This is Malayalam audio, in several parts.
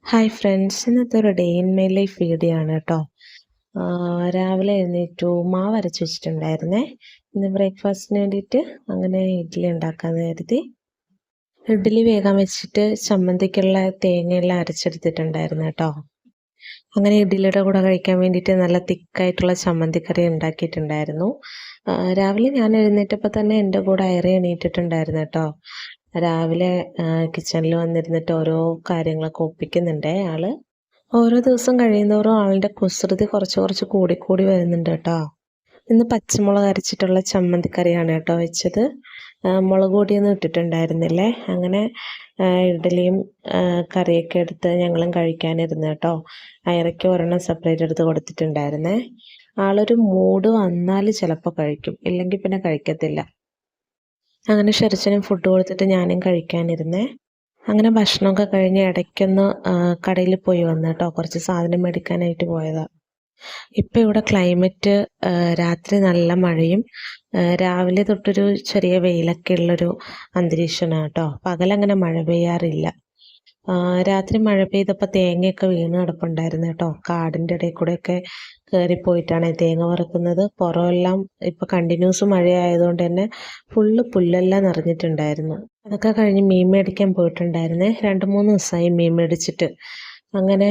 ഹായ് ഫ്രണ്ട്സ്, ഇന്നത്തെ ഒരു day in my life video ആണ് കേട്ടോ. രാവിലെ എഴുന്നേറ്റു, മാവ് അരച്ച് വെച്ചിട്ടുണ്ടായിരുന്നേ. ഇന്ന് ബ്രേക്ക്ഫാസ്റ്റിന് വേണ്ടിയിട്ട് അങ്ങനെ ഇഡ്ഡലി ഉണ്ടാക്കാമെന്ന് കരുതി. ഇഡ്ഡലി വേഗം വെച്ചിട്ട് ചമ്മന്തിക്കുള്ള തേങ്ങയെല്ലാം അരച്ചെടുത്തിട്ടുണ്ടായിരുന്നു കേട്ടോ. അങ്ങനെ ഇഡ്ഡലിയുടെ കൂടെ കഴിക്കാൻ വേണ്ടിയിട്ട് നല്ല തിക്കായിട്ടുള്ള ചമ്മന്തിക്കറി ഉണ്ടാക്കിയിട്ടുണ്ടായിരുന്നു. രാവിലെ ഞാൻ എഴുന്നേറ്റപ്പോൾ തന്നെ എൻ്റെ കൂടെ അയറി എണീറ്റിട്ടുണ്ടായിരുന്നു കേട്ടോ. രാവിലെ കിച്ചണിൽ വന്നിരുന്നിട്ട് ഓരോ കാര്യങ്ങളൊക്കെ ഒപ്പിക്കുന്നുണ്ടേ ആള്. ഓരോ ദിവസം കഴിയുന്തോറും ആളിൻ്റെ കുസൃതി കുറച്ച് കുറച്ച് കൂടിക്കൂടി വരുന്നുണ്ട് കേട്ടോ. ഇന്ന് പച്ചമുളക് അരച്ചിട്ടുള്ള ചമ്മന്തിക്കറിയാണ് കേട്ടോ വെച്ചത്. മുളക് പൊടിയൊന്നും ഇട്ടിട്ടുണ്ടായിരുന്നില്ലേ. അങ്ങനെ ഇഡ്ഡലിയും കറിയൊക്കെ എടുത്ത് ഞങ്ങളും കഴിക്കാനിരുന്നു കേട്ടോ. അയറയ്ക്ക് ഒരെണ്ണം സെപ്പറേറ്റ് എടുത്ത് കൊടുത്തിട്ടുണ്ടായിരുന്നേ. ആളൊരു മൂഡ് വന്നാൽ ചിലപ്പോൾ കഴിക്കും, ഇല്ലെങ്കിൽ പിന്നെ കഴിക്കത്തില്ല. അങ്ങനെ ഷെറിച്ചനും ഫുഡ് കൊടുത്തിട്ട് ഞാനും കഴിക്കാനിരുന്നേ. അങ്ങനെ ഭക്ഷണമൊക്കെ കഴിഞ്ഞ് ഇടയ്ക്കൊന്ന് കടയിൽ പോയി വന്നു കേട്ടോ. കുറച്ച് സാധനം മേടിക്കാനായിട്ട് പോയതാണ്. ഇപ്പം ഇവിടെ ക്ലൈമറ്റ് രാത്രി നല്ല മഴയും രാവിലെ തൊട്ടൊരു ചെറിയ വെയിലൊക്കെ ഉള്ളൊരു അന്തരീക്ഷമാണ് കേട്ടോ. പകലങ്ങനെ മഴ പെയ്യാറില്ല. രാത്രി മഴ പെയ്തപ്പോൾ തേങ്ങയൊക്കെ വീണ് കിടപ്പുണ്ടായിരുന്നു കേട്ടോ. കാടിൻ്റെ ഇടയിൽ കൂടെയൊക്കെ കയറിപ്പോയിട്ടാണ് തേങ്ങ വറുക്കുന്നത്. പുറമെല്ലാം ഇപ്പോൾ കണ്ടിന്യൂസ് മഴയായതുകൊണ്ട് തന്നെ ഫുള്ള് പുല്ലെല്ലാം നിറഞ്ഞിട്ടുണ്ടായിരുന്നു. അതൊക്കെ കഴിഞ്ഞ് മീൻ മേടിക്കാൻ പോയിട്ടുണ്ടായിരുന്നേ. 2-3 ദിവസമായി മീൻ മേടിച്ചിട്ട്. അങ്ങനെ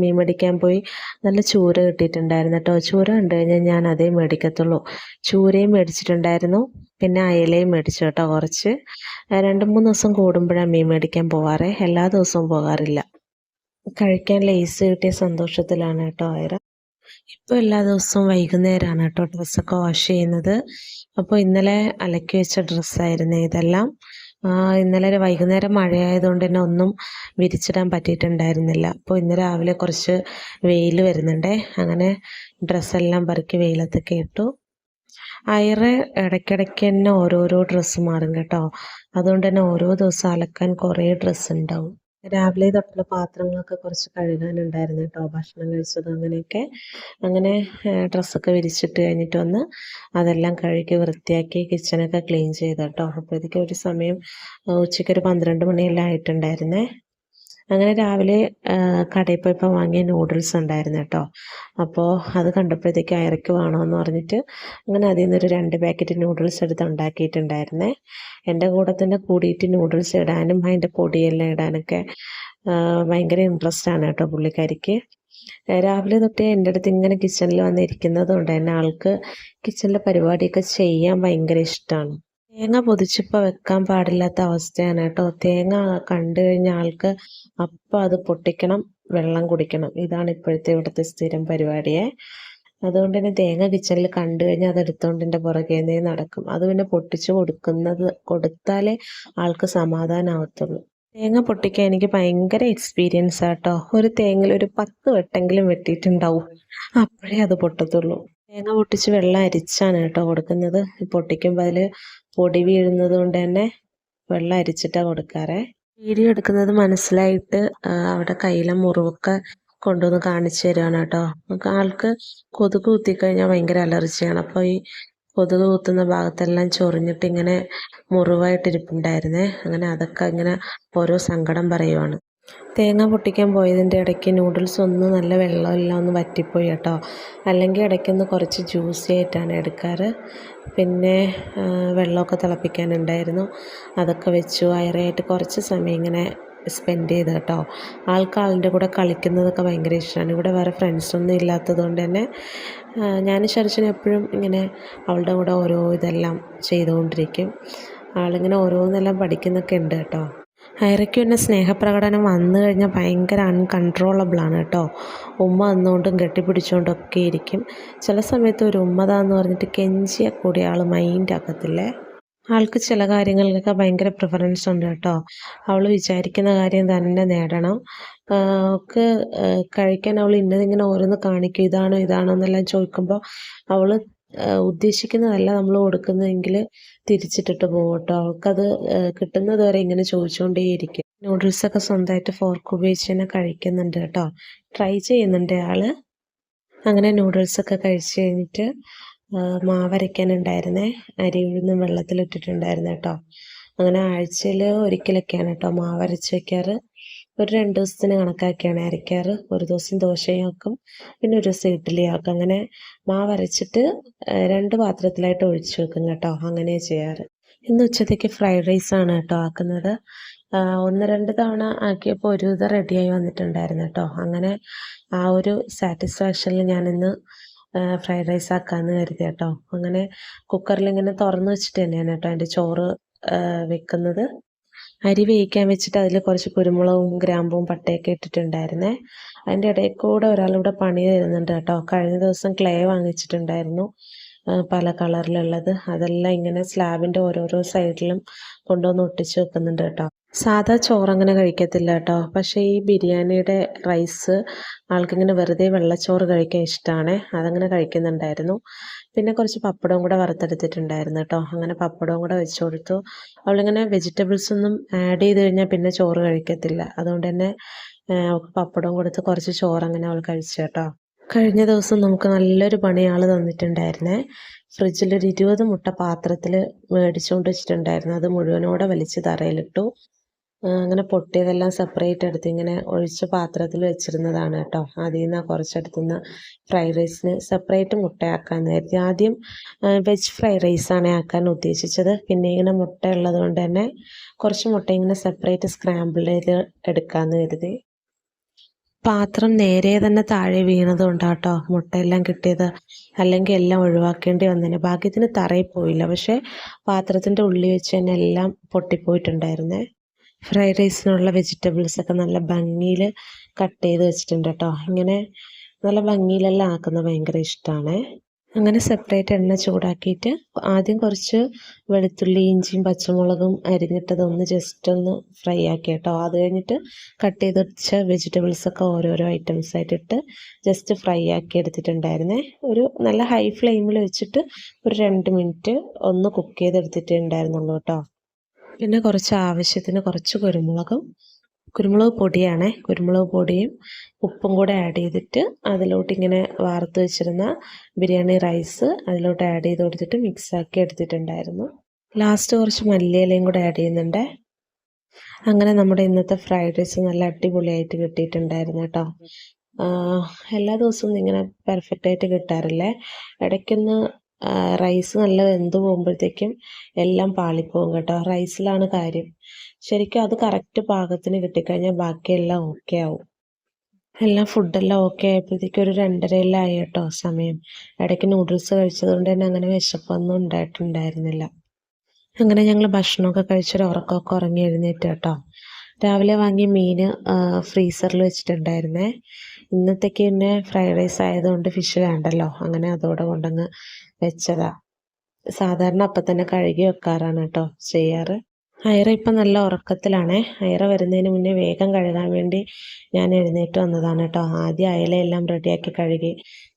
മീൻ മേടിക്കാൻ പോയി. നല്ല ചൂര കിട്ടിയിട്ടുണ്ടായിരുന്നു കേട്ടോ. ചൂര കണ്ടു കഴിഞ്ഞാൽ ഞാൻ അതേ മേടിക്കത്തുള്ളൂ. ചൂരയും മേടിച്ചിട്ടുണ്ടായിരുന്നു, പിന്നെ അയലയും മേടിച്ചു കേട്ടോ കുറച്ച്. 2-3 ദിവസം കൂടുമ്പോഴാണ് മീൻ മേടിക്കാൻ പോവാറ്, എല്ലാ ദിവസവും പോകാറില്ല. കഴിക്കാൻ ലേസ് കിട്ടിയ സന്തോഷത്തിലാണ് കേട്ടോ അയറ. ഇപ്പോൾ എല്ലാ ദിവസവും വൈകുന്നേരമാണ് കേട്ടോ ഡ്രസ്സൊക്കെ വാഷ് ചെയ്യുന്നത്. അപ്പോൾ ഇന്നലെ അലക്കി വെച്ച ഡ്രസ്സായിരുന്നു ഇതെല്ലാം. ഇന്നലെ വൈകുന്നേരം മഴയായതുകൊണ്ട് തന്നെ ഒന്നും വിരിച്ചിടാൻ പറ്റിയിട്ടുണ്ടായിരുന്നില്ല. അപ്പോൾ ഇന്ന് രാവിലെ കുറച്ച് വെയിൽ വരുന്നുണ്ടേ. അങ്ങനെ ഡ്രസ്സെല്ലാം പെറുക്കി വെയിലത്തൊക്കെ ഇട്ടു. അയറ് ഇടയ്ക്കിടയ്ക്ക് തന്നെ ഓരോരോ ഡ്രസ്സ് മാറും കേട്ടോ. അതുകൊണ്ട് തന്നെ ഓരോ ദിവസം അലക്കാൻ കുറേ ഡ്രസ്സ് ഉണ്ടാവും. രാവിലെ തൊട്ടുള്ള പാത്രങ്ങളൊക്കെ കുറച്ച് കഴുകാനുണ്ടായിരുന്നു കേട്ടോ, ഭക്ഷണം കഴിച്ചത് അങ്ങനെയൊക്കെ. അങ്ങനെ ഡ്രസ്സൊക്കെ വിരിച്ചിട്ട് കഴിഞ്ഞിട്ട് വന്ന് അതെല്ലാം കഴുകി വൃത്തിയാക്കി കിച്ചണൊക്കെ ക്ലീൻ ചെയ്തു കേട്ടോ. അപ്പോഴത്തേക്ക് ഒരു സമയം ഉച്ചയ്ക്കൊരു 12 മണിയെല്ലാം ആയിട്ടുണ്ടായിരുന്നേ. അങ്ങനെ രാവിലെ കടയിൽ പോയപ്പോൾ വാങ്ങിയ നൂഡിൽസ് ഉണ്ടായിരുന്നു കേട്ടോ. അപ്പോൾ അത് കണ്ടപ്പോഴത്തേക്ക് അയറയ്ക്ക് വേണമെന്ന് പറഞ്ഞിട്ട് അങ്ങനെ അതിൽ നിന്നൊരു 2 പാക്കറ്റ് നൂഡിൽസ് എടുത്ത് ഉണ്ടാക്കിയിട്ടുണ്ടായിരുന്നേ. എൻ്റെ കൂടെ തന്നെ കൂടിയിട്ട് നൂഡിൽസ് ഇടാനും അതിൻ്റെ പൊടിയെല്ലാം ഇടാനൊക്കെ ഭയങ്കര ഇൻട്രസ്റ്റാണ് കേട്ടോ പുള്ളിക്കാരിക്ക്. രാവിലെ തൊട്ടേ എൻ്റെ അടുത്ത് ഇങ്ങനെ കിച്ചണിൽ വന്നിരിക്കുന്നത് കൊണ്ട് തന്നെ ആൾക്ക് കിച്ചണിലെ പരിപാടിയൊക്കെ ചെയ്യാൻ ഭയങ്കര ഇഷ്ടമാണ്. തേങ്ങ പൊതിച്ചിപ്പോൾ വെക്കാൻ പാടില്ലാത്ത അവസ്ഥയാണ് കേട്ടോ. തേങ്ങ കണ്ടു കഴിഞ്ഞ ആൾക്ക് അപ്പം അത് പൊട്ടിക്കണം, വെള്ളം കുടിക്കണം. ഇതാണ് ഇപ്പോഴത്തെ ഇവിടുത്തെ സ്ഥിരം പരിപാടിയെ. അതുകൊണ്ട് തന്നെ തേങ്ങ കിച്ചണിൽ കണ്ടു കഴിഞ്ഞാൽ അത് എടുത്തുകൊണ്ട് എൻ്റെ പുറകെ നടക്കും. അത് പിന്നെ പൊട്ടിച്ച് കൊടുത്താലേ ആൾക്ക് സമാധാനമാവത്തുള്ളൂ. തേങ്ങ പൊട്ടിക്കാൻ എനിക്ക് ഭയങ്കര എക്സ്പീരിയൻസ് ആട്ടോ. ഒരു തേങ്ങയിൽ ഒരു 10 വെട്ടെങ്കിലും വെട്ടിയിട്ടുണ്ടാവും, അപ്പോഴേ അത് പൊട്ടത്തുള്ളൂ. തേങ്ങ പൊട്ടിച്ച് വെള്ളം അരിച്ചാണ് കേട്ടോ കൊടുക്കുന്നത്. പൊട്ടിക്കുമ്പോൾ അതിൽ പൊടി വീഴുന്നത് കൊണ്ട് തന്നെ വെള്ളം അരിച്ചിട്ടാണ് കൊടുക്കാറേ. വീഡിയോ എടുക്കുന്നത് മനസ്സിലായിട്ട് അവിടെ കയ്യിലെ മുറിവൊക്കെ കൊണ്ടുവന്ന് കാണിച്ചു തരുവാണ് കേട്ടോ. ആൾക്ക് കൊതുക് കുത്തിക്കഴിഞ്ഞാൽ ഭയങ്കര അലർജിയാണ്. അപ്പോൾ ഈ കൊതുക് കുത്തുന്ന ഭാഗത്തെല്ലാം ചൊറിഞ്ഞിട്ട് ഇങ്ങനെ മുറിവായിട്ടിരിപ്പുണ്ടായിരുന്നേ. അങ്ങനെ അതൊക്കെ ഇങ്ങനെ ഓരോ സങ്കടം പറയുവാണ്. തേങ്ങ പൊട്ടിക്കാൻ പോയതിൻ്റെ ഇടയ്ക്ക് നൂഡിൽസ് ഒന്ന് നല്ല വെള്ളമെല്ലാം ഒന്ന് വറ്റിപ്പോയി കേട്ടോ. അല്ലെങ്കിൽ ഇടയ്ക്കൊന്ന് കുറച്ച് ജ്യൂസി ആയിട്ടാണ് എടുക്കാറ്. പിന്നെ വെള്ളമൊക്കെ തിളപ്പിക്കാനുണ്ടായിരുന്നു, അതൊക്കെ വെച്ചു. അയറയായിട്ട് കുറച്ച് സമയം ഇങ്ങനെ സ്പെൻഡ് ചെയ്ത് കേട്ടോ. ആളിൻ്റെ കൂടെ കളിക്കുന്നതൊക്കെ ഭയങ്കര ഇഷ്ടമാണ്. ഇവിടെ വേറെ ഫ്രണ്ട്സൊന്നും ഇല്ലാത്തത് കൊണ്ട് തന്നെ ഞാൻ ഷെറിച്ചന് എപ്പോഴും ഇങ്ങനെ അവളുടെ കൂടെ ഓരോ ഇതെല്ലാം ചെയ്തുകൊണ്ടിരിക്കും. ആളിങ്ങനെ ഓരോന്നെല്ലാം പഠിക്കുന്നൊക്കെ ഉണ്ട് കേട്ടോ. അയറയ്ക്ക് പിന്നെ സ്നേഹപ്രകടനം വന്നു കഴിഞ്ഞാൽ ഭയങ്കര അൺകൺട്രോളബിളാണ് കേട്ടോ. ഉമ്മ വന്നുകൊണ്ടും കെട്ടിപ്പിടിച്ചുകൊണ്ടൊക്കെ ഇരിക്കും. ചില സമയത്ത് ഒരു ഉമ്മതാന്ന് പറഞ്ഞിട്ട് കെഞ്ചിയ കൂടി ആൾ മൈൻഡ് ആക്കത്തില്ലേ. ആൾക്ക് ചില കാര്യങ്ങൾക്കൊക്കെ ഭയങ്കര പ്രിഫറൻസ് ഉണ്ട് കേട്ടോ. അവൾ വിചാരിക്കുന്ന കാര്യം തന്നെ നേടണം. അവൾക്ക് കഴിക്കാൻ അവൾ ഇന്നതിങ്ങനെ ഓരോന്ന് കാണിക്കും, ഇതാണോ ഇതാണോ എന്നെല്ലാം ചോദിക്കുമ്പോൾ അവൾ ഉദ്ദേശിക്കുന്നതല്ല നമ്മൾ കൊടുക്കുന്നതെങ്കിൽ തിരിച്ചിട്ടിട്ട് പോകും കേട്ടോ. അവൾക്കത് കിട്ടുന്നത് വരെ ഇങ്ങനെ ചോദിച്ചുകൊണ്ടേയിരിക്കും. നൂഡിൽസൊക്കെ സ്വന്തമായിട്ട് ഫോർക്ക് ഉപയോഗിച്ച് തന്നെ കഴിക്കുന്നുണ്ട് കേട്ടോ. ട്രൈ ചെയ്യുന്നുണ്ട് ആൾ. അങ്ങനെ നൂഡിൽസൊക്കെ കഴിച്ച് കഴിഞ്ഞിട്ട് മാവരയ്ക്കാനുണ്ടായിരുന്നേ. അരി ഉഴുന്നും വെള്ളത്തിലിട്ടിട്ടുണ്ടായിരുന്നു കേട്ടോ. അങ്ങനെ ആഴ്ചയിൽ ഒരിക്കലൊക്കെയാണ് കേട്ടോ മാവരച്ച് വയ്ക്കാറ്. ഒരു 2 ദിവസത്തിന് കണക്കാക്കിയാണ് അരയ്ക്കാറ്. ഒരു ദിവസം ദോശയും ആക്കും, പിന്നെ ഒരു ദിവസം ഇഡ്ഡലി ആക്കും. അങ്ങനെ മാവ് അരച്ചിട്ട് 2 പാത്രത്തിലായിട്ട് ഒഴിച്ച് വെക്കും കേട്ടോ. അങ്ങനെയാണ് ചെയ്യാറ്. ഇന്ന് ഉച്ചത്തേക്ക് ഫ്രൈഡ് റൈസാണ് കേട്ടോ ആക്കുന്നത്. 1, 2 തവണ ആക്കിയപ്പോൾ ഒരുവിധം റെഡിയായി വന്നിട്ടുണ്ടായിരുന്നു കേട്ടോ. അങ്ങനെ ആ ഒരു സാറ്റിസ്ഫാക്ഷനിൽ ഞാനിന്ന് ഫ്രൈഡ് റൈസ് ആക്കാമെന്ന് കരുതി കേട്ടോ. അങ്ങനെ കുക്കറിലിങ്ങനെ തുറന്ന് വെച്ചിട്ട് തന്നെയാണ് കേട്ടോ അതിൻ്റെ ചോറ് വെക്കുന്നത്. അരി വേവിക്കാൻ വെച്ചിട്ട് അതിൽ കുറച്ച് കുരുമുളകും ഗ്രാമ്പും പട്ടയൊക്കെ ഇട്ടിട്ടുണ്ടായിരുന്നേ. അതിൻ്റെ ഇടയിൽ കൂടെ ഒരാളിവിടെ പണി തരുന്നുണ്ട് കേട്ടോ. കഴിഞ്ഞ ദിവസം ക്ലേ വാങ്ങിച്ചിട്ടുണ്ടായിരുന്നു പല കളറിലുള്ളത്. അതെല്ലാം ഇങ്ങനെ സ്ലാബിൻ്റെ ഓരോരോ സൈഡിലും കൊണ്ടുവന്ന് ഒട്ടിച്ച് വെക്കുന്നുണ്ട് കേട്ടോ. സാധാ ചോറങ്ങനെ കഴിക്കത്തില്ല കേട്ടോ. പക്ഷേ ഈ ബിരിയാണിയുടെ റൈസ് ആൾക്കിങ്ങനെ വെറുതെ വെള്ളച്ചോറ് കഴിക്കാൻ ഇഷ്ടമാണ്. അതങ്ങനെ കഴിക്കുന്നുണ്ടായിരുന്നു. പിന്നെ കുറച്ച് പപ്പടവും കൂടെ വറുത്തെടുത്തിട്ടുണ്ടായിരുന്നു കേട്ടോ. അങ്ങനെ പപ്പടവും കൂടെ വെച്ച് കൊടുത്തു. അവളിങ്ങനെ വെജിറ്റബിൾസ് ഒന്നും ആഡ് ചെയ്ത് കഴിഞ്ഞാൽ പിന്നെ ചോറ് കഴിക്കത്തില്ല. അതുകൊണ്ട് തന്നെ അവൾക്ക് പപ്പടവും കൊടുത്ത് കുറച്ച് ചോറങ്ങനെ അവൾ കഴിച്ചു കേട്ടോ. കഴിഞ്ഞ ദിവസം നമുക്ക് നല്ലൊരു പണി ആൾ തന്നിട്ടുണ്ടായിരുന്നേ. ഫ്രിഡ്ജിലൊരു 20 മുട്ട പാത്രത്തിൽ മേടിച്ചുകൊണ്ട് വെച്ചിട്ടുണ്ടായിരുന്നു. അത് മുഴുവനോടെ വലിച്ച് തറയിലിട്ടു. അങ്ങനെ പൊട്ടിയതെല്ലാം സെപ്പറേറ്റ് എടുത്ത് ഇങ്ങനെ ഒഴിച്ച് പാത്രത്തിൽ വെച്ചിരുന്നതാണ് കേട്ടോ. അതിൽ നിന്ന് കുറച്ചെടുത്തുനിന്ന് ഫ്രൈഡ് റൈസിന് സെപ്പറേറ്റ് മുട്ടയാക്കാമെന്ന് കരുതി. ആദ്യം വെജ് ഫ്രൈഡ് റൈസാണ് ആക്കാൻ ഉദ്ദേശിച്ചത്. പിന്നെ ഇങ്ങനെ മുട്ട ഉള്ളത് കൊണ്ട് തന്നെ കുറച്ച് മുട്ട ഇങ്ങനെ സെപ്പറേറ്റ് സ്ക്രാമ്പിൾ ചെയ്ത് എടുക്കാമെന്ന് കരുതി. പാത്രം നേരെ തന്നെ താഴെ വീണതുകൊണ്ടാട്ടോ മുട്ടയെല്ലാം കിട്ടിയത്. അല്ലെങ്കിൽ എല്ലാം ഒഴിവാക്കേണ്ടി വന്നേനെ. ഭാഗ്യത്തിന് തറയിൽ പോയില്ല. പക്ഷേ പാത്രത്തിൻ്റെ ഉള്ളിൽ വെച്ച് തന്നെ എല്ലാം പൊട്ടിപ്പോയിട്ടുണ്ടായിരുന്നേ. ഫ്രൈഡ് റൈസിനുള്ള വെജിറ്റബിൾസൊക്കെ നല്ല ഭംഗിയിൽ കട്ട് ചെയ്ത് വെച്ചിട്ടുണ്ട് കേട്ടോ. ഇങ്ങനെ നല്ല ഭംഗിയിലെല്ലാം ആക്കുന്നത് ഭയങ്കര ഇഷ്ടമാണ്. അങ്ങനെ സെപ്പറേറ്റ് എണ്ണ ചൂടാക്കിയിട്ട് ആദ്യം കുറച്ച് വെളുത്തുള്ളി ഇഞ്ചിയും പച്ചമുളകും അരിഞ്ഞിട്ടതൊന്ന് ജസ്റ്റ് ഒന്ന് ഫ്രൈ ആക്കി കേട്ടോ. അത് കഴിഞ്ഞിട്ട് കട്ട് ചെയ്ത് വെച്ച വെജിറ്റബിൾസൊക്കെ ഓരോരോ ഐറ്റംസ് ആയിട്ടിട്ട് ജസ്റ്റ് ഫ്രൈ ആക്കി എടുത്തിട്ടുണ്ടായിരുന്നേ. ഒരു നല്ല ഹൈ ഫ്ലെയിമിൽ വെച്ചിട്ട് ഒരു 2 മിനിറ്റ് ഒന്ന് കുക്ക് ചെയ്തെടുത്തിട്ടുണ്ടായിരുന്നുള്ളൂ കേട്ടോ. പിന്നെ കുറച്ച് ആവശ്യത്തിന് കുറച്ച് കുരുമുളക് പൊടിയാണേ. കുരുമുളക് പൊടിയും ഉപ്പും കൂടെ ആഡ് ചെയ്തിട്ട് അതിലോട്ട് ഇങ്ങനെ വാർത്ത് വെച്ചിരുന്ന ബിരിയാണി റൈസ് അതിലോട്ട് ആഡ് ചെയ്ത് കൊടുത്തിട്ട് മിക്സാക്കി എടുത്തിട്ടുണ്ടായിരുന്നു. ലാസ്റ്റ് കുറച്ച് മല്ലിയിലയും കൂടെ ആഡ് ചെയ്യുന്നുണ്ട്. അങ്ങനെ നമ്മുടെ ഇന്നത്തെ ഫ്രൈഡ് റൈസ് നല്ല അടിപൊളിയായിട്ട് കിട്ടിയിട്ടുണ്ടായിരുന്നു കേട്ടോ. എല്ലാ ദിവസവും ഇങ്ങനെ പെർഫെക്റ്റായിട്ട് കിട്ടാറില്ലേ. ഇടയ്ക്കൊന്ന് റൈസ് നല്ല വെന്ത് പോകുമ്പോഴത്തേക്കും എല്ലാം പാളിപ്പോകും കേട്ടോ. റൈസിലാണ് കാര്യം. ശരിക്കും അത് കറക്റ്റ് പാകത്തിന് കിട്ടിക്കഴിഞ്ഞാൽ ബാക്കിയെല്ലാം ഓക്കെ ആവും. എല്ലാം ഫുഡെല്ലാം ഓക്കെ ആയപ്പോഴത്തേക്കും ഒരു 2:30 ആയി കേട്ടോ സമയം. ഇടയ്ക്ക് നൂഡിൽസ് കഴിച്ചതുകൊണ്ട് തന്നെ അങ്ങനെ വിശപ്പൊന്നും ഉണ്ടായിട്ടുണ്ടായിരുന്നില്ല. അങ്ങനെ ഞങ്ങൾ ഭക്ഷണമൊക്കെ കഴിച്ചൊരു ഉറക്കമൊക്കെ ഉറങ്ങി എഴുന്നേറ്റ് കേട്ടോ. രാവിലെ വാങ്ങിയ മീൻ ഫ്രീസറിൽ വെച്ചിട്ടുണ്ടായിരുന്നേ. ഇന്നത്തേക്ക് പിന്നെ ഫ്രൈഡ് റൈസ് ആയതുകൊണ്ട് ഫിഷ് വേണ്ടല്ലോ. അങ്ങനെ അതോടെ കൊണ്ടങ്ങ് വെച്ചതാ. സാധാരണ അപ്പം തന്നെ കഴുകി വെക്കാറാണ് കേട്ടോ ചെയ്യാറ്. ഐറ ഇപ്പം നല്ല ഉറക്കത്തിലാണേ. ഐറ വരുന്നതിന് മുന്നേ വേഗം കഴുകാൻ വേണ്ടി ഞാൻ എഴുന്നേറ്റ് വന്നതാണ് കേട്ടോ. ആദ്യം അയലയെല്ലാം റെഡിയാക്കി കഴുകി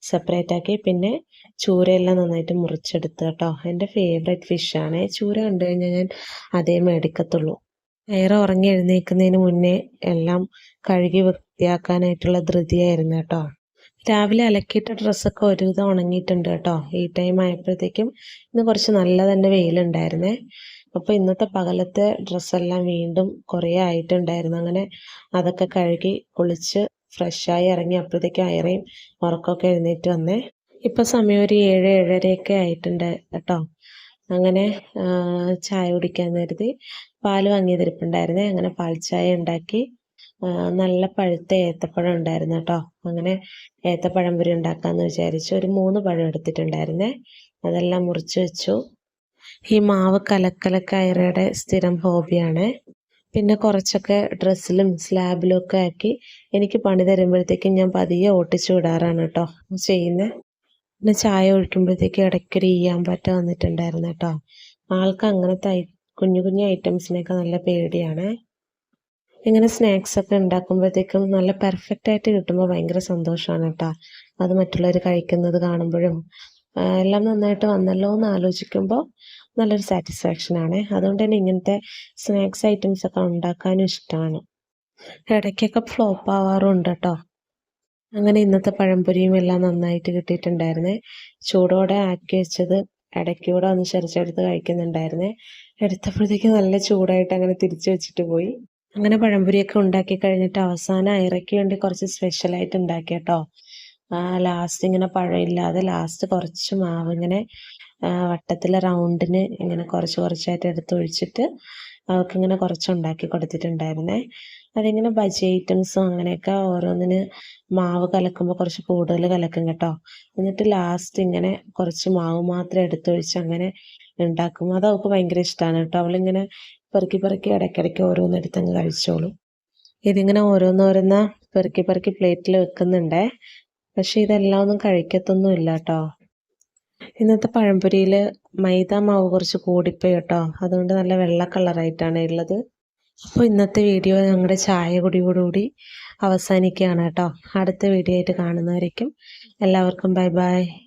സെപ്പറേറ്റ് ആക്കി, പിന്നെ ചൂരയെല്ലാം നന്നായിട്ട് മുറിച്ചെടുത്ത് കേട്ടോ. എൻ്റെ ഫേവറേറ്റ് ഫിഷാണ്. ചൂര കണ്ടു കഴിഞ്ഞാൽ ഞാൻ അതേ മേടിക്കത്തുള്ളൂ. ഐറ ഉറങ്ങി എഴുന്നേൽക്കുന്നതിന് മുന്നേ എല്ലാം കഴുകി വൃത്തിയാക്കാനായിട്ടുള്ള ധൃതിയായിരുന്നു കേട്ടോ. രാവിലെ അലക്കിയിട്ട ഡ്രസ്സൊക്കെ ഒരുവിധം ഉണങ്ങിയിട്ടുണ്ട് കേട്ടോ. ഈ ടൈം ആയപ്പോഴത്തേക്കും ഇന്ന് കുറച്ച് നല്ല തന്നെ വെയിലുണ്ടായിരുന്നേ. അപ്പോൾ ഇന്നത്തെ പകലത്തെ ഡ്രസ്സെല്ലാം വീണ്ടും കുറേ ആയിട്ടുണ്ടായിരുന്നു. അങ്ങനെ അതൊക്കെ കഴുകി കുളിച്ച് ഫ്രഷായി ഇറങ്ങി അപ്പോഴത്തേക്കും ഐറയും ഉറക്കമൊക്കെ എഴുന്നേറ്റ് വന്നേ. ഇപ്പം സമയം ഒരു 7, 7:30 ആയിട്ടുണ്ട് കേട്ടോ. അങ്ങനെ ചായ കുടിക്കാൻ കരുതി പാല് വാങ്ങിയതിരിപ്പുണ്ടായിരുന്നേ. അങ്ങനെ പാൽ ചായ ഉണ്ടാക്കി. നല്ല പഴുത്ത ഏത്തപ്പഴം ഉണ്ടായിരുന്നു കേട്ടോ. അങ്ങനെ ഏത്തപ്പഴം പൊരി ഉണ്ടാക്കാമെന്ന് വിചാരിച്ചു. ഒരു 3 പഴം എടുത്തിട്ടുണ്ടായിരുന്നേ. അതെല്ലാം മുറിച്ച് വെച്ചു. ഈ മാവ് കലക്കലൊക്കെ ഐറയുടെ സ്ഥിരം ഹോബിയാണ്. പിന്നെ കുറച്ചൊക്കെ ഡ്രസ്സിലും സ്ലാബിലും ഒക്കെ ആക്കി എനിക്ക് പണി തരുമ്പോഴത്തേക്കും ഞാൻ പതിയെ ഓട്ടിച്ചു വിടാറാണ് കേട്ടോ ചെയ്യുന്നത്. പിന്നെ ചായ ഒഴിക്കുമ്പോഴത്തേക്കും ഇടയ്ക്കൊരു ഈയാമ്പറ്റ വന്നിട്ടുണ്ടായിരുന്നു കേട്ടോ. ആൾക്ക് അങ്ങനത്തെ കുഞ്ഞു കുഞ്ഞു ഐറ്റംസിനെയൊക്കെ നല്ല പേടിയാണ്. ഇങ്ങനെ സ്നാക്സൊക്കെ ഉണ്ടാക്കുമ്പോഴത്തേക്കും നല്ല പെർഫെക്റ്റായിട്ട് കിട്ടുമ്പോൾ ഭയങ്കര സന്തോഷമാണ് കേട്ടോ. അത് മറ്റുള്ളവർ കഴിക്കുന്നത് കാണുമ്പോഴും എല്ലാം നന്നായിട്ട് വന്നല്ലോ എന്ന് ആലോചിക്കുമ്പോൾ നല്ലൊരു സാറ്റിസ്ഫാക്ഷനാണ്. അതുകൊണ്ട് തന്നെ ഇങ്ങനത്തെ സ്നാക്സ് ഐറ്റംസൊക്കെ ഉണ്ടാക്കാനും ഇഷ്ടമാണ്. ഇടയ്ക്കൊക്കെ ഫ്ലോപ്പ് ആവാറുണ്ട് കേട്ടോ. അങ്ങനെ ഇന്നത്തെ പഴംപൊരിയും എല്ലാം നന്നായിട്ട് കിട്ടിയിട്ടുണ്ടായിരുന്നേ. ചൂടോടെ ആക്കി വെച്ചത് ഇടയ്ക്കൂടെ ഒന്ന് ചെറുച്ചെടുത്ത് കഴിക്കുന്നുണ്ടായിരുന്നേ. എടുത്തപ്പോഴത്തേക്ക് നല്ല ചൂടായിട്ട് അങ്ങനെ തിരിച്ചു വെച്ചിട്ട് പോയി. അങ്ങനെ പഴംപൊരിയൊക്കെ ഉണ്ടാക്കി കഴിഞ്ഞിട്ട് അവസാനം ഐറയ്ക്ക് വേണ്ടി കുറച്ച് സ്പെഷ്യലായിട്ട് ഉണ്ടാക്കി കേട്ടോ. ലാസ്റ്റ് ഇങ്ങനെ പഴമില്ലാതെ ലാസ്റ്റ് കുറച്ച് മാവ് ഇങ്ങനെ വട്ടത്തിൽ റൗണ്ടിന് ഇങ്ങനെ കുറച്ച് കുറച്ചായിട്ട് എടുത്തൊഴിച്ചിട്ട് അവൾക്കിങ്ങനെ കുറച്ചുണ്ടാക്കി കൊടുത്തിട്ടുണ്ടായിരുന്നേ. അതിങ്ങനെ ബജി ഐറ്റംസും അങ്ങനെയൊക്കെ ഓരോന്നിന് മാവ് കലക്കുമ്പോൾ കുറച്ച് കൂടുതൽ കലക്കും കേട്ടോ. എന്നിട്ട് ലാസ്റ്റ് ഇങ്ങനെ കുറച്ച് മാവ് മാത്രം എടുത്തൊഴിച്ച് അങ്ങനെ ഉണ്ടാക്കും. അത് അവൾക്ക് ഭയങ്കര ഇഷ്ടമാണ് കേട്ടോ. അവളിങ്ങനെ പെറുക്കി പെറുക്കി ഇടയ്ക്കിടയ്ക്ക് ഓരോന്നെടുത്തങ്ങ് കഴിച്ചോളും. ഇതിങ്ങനെ ഓരോന്നോരോന്ന് പെറുക്കി പെറുക്കി പ്ലേറ്റിൽ വെക്കുന്നുണ്ടേ. പക്ഷെ ഇതെല്ലാം ഒന്നും കഴിക്കത്തൊന്നും ഇല്ല കേട്ടോ. ഇന്നത്തെ പഴംപൊരിയിൽ മൈദ മാവ് കുറച്ച് കൂടിപ്പോയി കേട്ടോ. അതുകൊണ്ട് നല്ല വെള്ള കളറായിട്ടാണ് ഉള്ളത്. അപ്പോൾ ഇന്നത്തെ വീഡിയോ ഞങ്ങളുടെ ചായ കുടിയോടുകൂടി അവസാനിക്കുകയാണ് കേട്ടോ. അടുത്ത വീഡിയോ ആയിട്ട് കാണുന്നവരേക്കും എല്ലാവർക്കും ബൈ ബൈ.